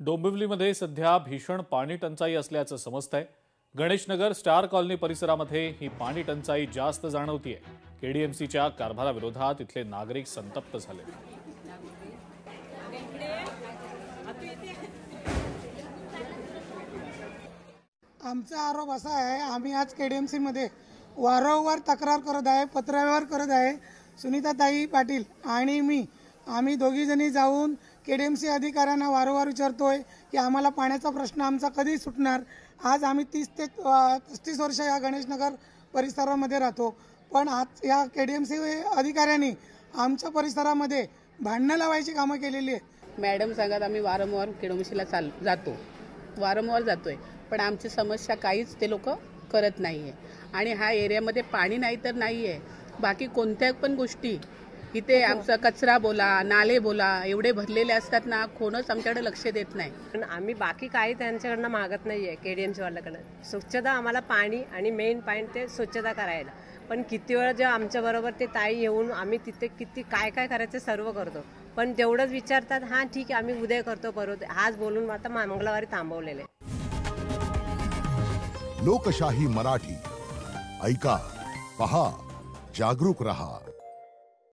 डोंबिवलीमध्ये सध्या भीषण पाणी टंचाई असल्याचं समजतंय। गणेशनगर स्टार कॉलनी परिसरामध्ये ही पाणी टंचाई जास्त जाणवतीये। केडीएमसीच्या कारभाराविरोधात इथले नागरिक संतप्त झाले। आमचा आरोप असा आहे, आम्ही आज केडीएमसी मध्ये वारंवार तक्रार करत आहे, पत्रव्यवहार करत आहे। सुनीताताई पाटील आणि मी आम्ही दोघी जणी जाऊन केडीएमसी अधिकाऱ्यांना वारंवार विचारतोय की आम्हाला पाण्याचा प्रश्न आमचा कधी सुटणार। आज आम्ही 30 ते 35 वर्ष या गणेशनगर परिसरामध्ये राहतो, पण आज या केडीएमसी अधिकाऱ्यांनी आमच्या परिसरामध्ये भांडणं लावायची कामं केलेली आहेत। मॅडम सांगत आम्ही वारंवार केडीएमसीला वारंवार जातोय, पण आमची समस्या काहीच ते लोक करत नाहीये। आणि हा एरियामध्ये पाणी नाही तर नाहीये, बाकी कोणत्या पण गोष्टी इथे आमचा कचरा बोला, नाले बोला एवढे भरलेले असतात ना, कोणच आमच्याकडे लक्ष देत नाही। पण आम्ही बाकी काही त्यांच्याकडनं मागत नाहीये। केडीएमसी वाल्याकडे स्वच्छता, आम्हाला पाणी आणि मेन पॉइंट ते स्वच्छता करायला। पण किती वेळा जेव्हा आमच्या बरोबर ते ताई येऊन आम्ही तिथे किती काय काय करायचं सर्व करतो, पण तेवढंच विचारतात हां ठीक आहे आम्ही उद्या करतो परत, आज बोलून आता मंगळवारी थांबवलेले। लोकशाही मराठी ऐका, पहा, जागरूक रहा।